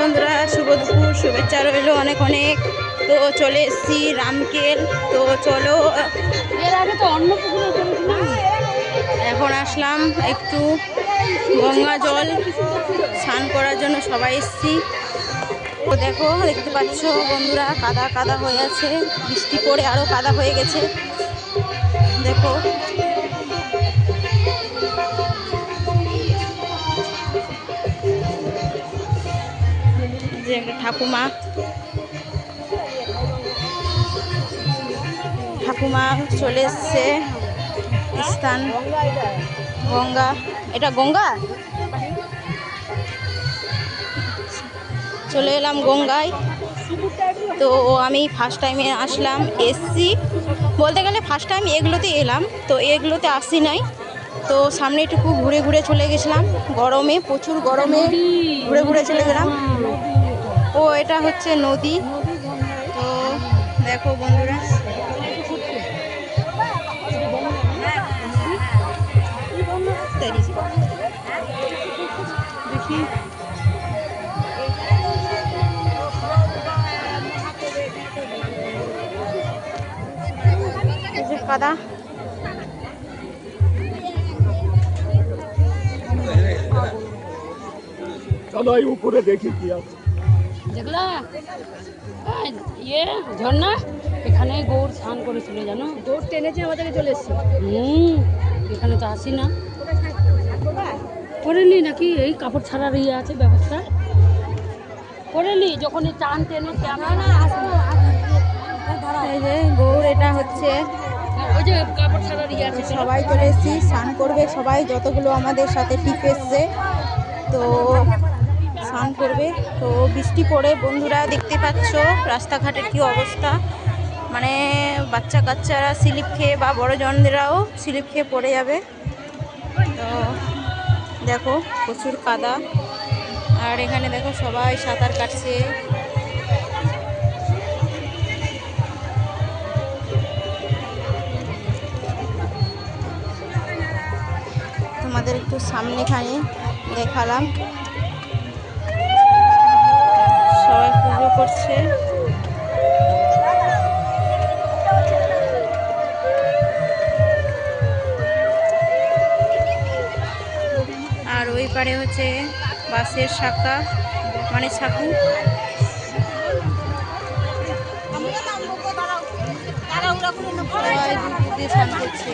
বন্ধুরা, শুভ দুপুর, শুভেচ্ছা রইল অনেক অনেক। তো চলে এসেছি রামকেল। তো চলো, এর আগে তো অন্য পুকুরে করেছিলাম, এখন আসলাম একটু গঙ্গা জল স্নান করার জন্য সবাই এসেছি। তো দেখো, দেখতে পাচ্ছ বন্ধুরা, কাদা কাদা হয়ে আছে, বৃষ্টি পড়ে আরও কাদা হয়ে গেছে। দেখো যে একটা ঠাকুমা চলে এসছে স্থান গঙ্গা। এটা গঙ্গা, চলে এলাম গঙ্গায়। তো আমি ফার্স্ট টাইমে আসলাম, এসছি বলতে গেলে ফার্স্ট টাইম এগুলোতে এলাম, তো এগুলোতে আসি নাই। তো সামনে একটু ঘুরে ঘুরে চলে গেছিলাম, গরমে, প্রচুর গরমে ঘুরে ঘুরে চলে গেলাম। ও এটা হচ্ছে নদী। তো দেখো বন্ধুরা, দেখি কাদা। চলো উপরে দেখি কি আছে। দেখলা ইয়ে ঝর্ণা, এখানে গৌর স্নান করেছিল, জানো? গৌর টেনেছে আমাদেরকে, চলে এসছে। এখানে তো আসি না, করেনি নাকি? এই কাপড় ছাড়ার ইয়ে আছে, ব্যবস্থা করেনি। যখন টান টেনে এই যে গৌর, এটা হচ্ছে ওই যে কাপড় ছাড়ার ইয়ে আছে, সবাই চলে এসেছি, স্নান করবে সবাই, যতগুলো আমাদের সাথে টিপ এসছে। তো স্নান করবে। তো বৃষ্টি পড়ে বন্ধুরা, দেখতে পাচ্ছ রাস্তাঘাটের কি অবস্থা, মানে বাচ্চা কাচ্চারা স্লিপ খেয়ে বা বড় জনদেরাও স্লিপ খেয়ে পড়ে যাবে। তো দেখো প্রচুর কাদা, আর এখানে দেখো সবাই সাঁতার কাটছে। তোমাদের একটু সামনেখানে দেখালাম, সবাই পুজো করছে। আর ওই পারে হচ্ছে বাসের শাখা, মানে ছাকু। স্নান করছে।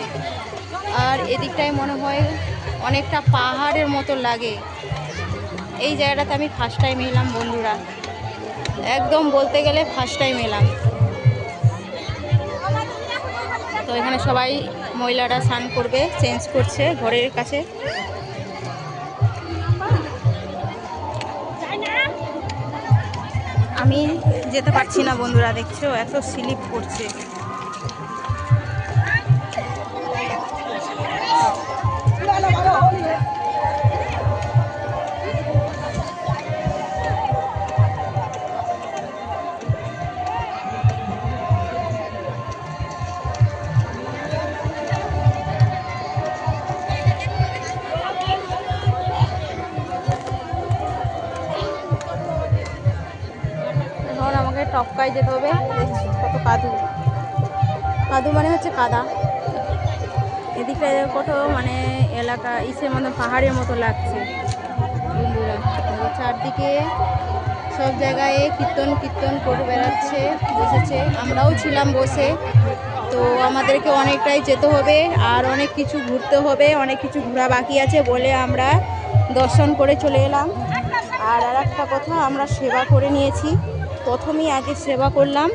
আর এদিকটায় মনে হয় অনেকটা পাহাড়ের মতো লাগে। এই জায়গাটাতে আমি ফার্স্ট টাইম এলাম বন্ধুরা, একদম বলতে গেলে ফার্স্ট টাইম এলাম। তো এখানে সবাই মহিলারা স্নান করবে, চেঞ্জ করছে ঘরের কাছে। আমি যেতে পারছি না বন্ধুরা, দেখছো এত স্লিপ করছে। এখন আমাকে টপকায় যেতে হবে, দেখছি কত কাদু। কাদু মানে হচ্ছে কাদা। এদিকটা কত মানে এলাকা ইসের মতো পাহাড়ের মতো লাগছে বন্ধুরা। চারদিকে সব জায়গায় কীর্তন কীর্তন করে বেড়াচ্ছে, বসেছে, আমরাও ছিলাম বসে। তো আমাদেরকে অনেকটাই যেতে হবে, আর অনেক কিছু ঘুরতে হবে, অনেক কিছু ঘোরা বাকি আছে বলে আমরা দর্শন করে চলে এলাম। আর একটা কথা, আমরা সেবা করে নিয়েছি, প্রথমেই আগে সেবা করলাম,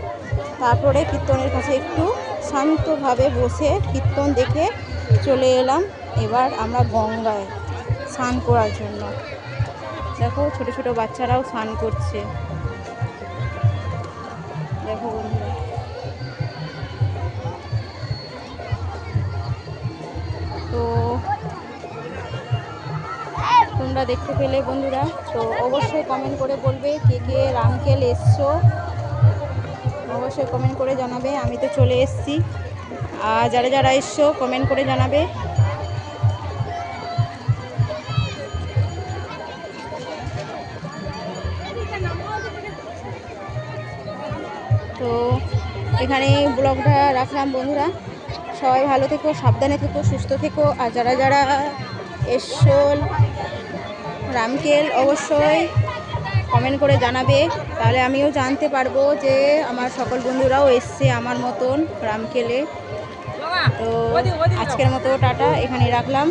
তারপরে কীর্তনের কাছে একটু শান্তভাবে বসে কীর্তন দেখে চলে এলাম। এবার আমরা গঙ্গায় স্নান করার জন্য। দেখো ছোট ছোট বাচ্চারাও স্নান করছে, দেখো বন্ধুরা। তো তোমরা দেখতে পেলে বন্ধুরা, তো অবশ্যই কমেন্ট করে বলবে কে কে রামকেল এসছো, অবশ্যই কমেন্ট করে জানাবে। আমি তো চলে এসেছি, আর যারা যারা এসছো কমেন্ট করে জানাবে। তো এখানে ব্লগটা রাখলাম বন্ধুরা, সবাই ভালো থেকো, সাবধানে থেকো, সুস্থ থেকো। আর যারা যারা এসোল রামকেল অবশ্যই কমেন্ট করে জানাবে, তাহলে আমিও জানতে পারবো যে আমার সকল বন্ধুরাও এসছে আমার মতন রামকেলে। তো আজকের মতো টাটা, এখানেই রাখলাম।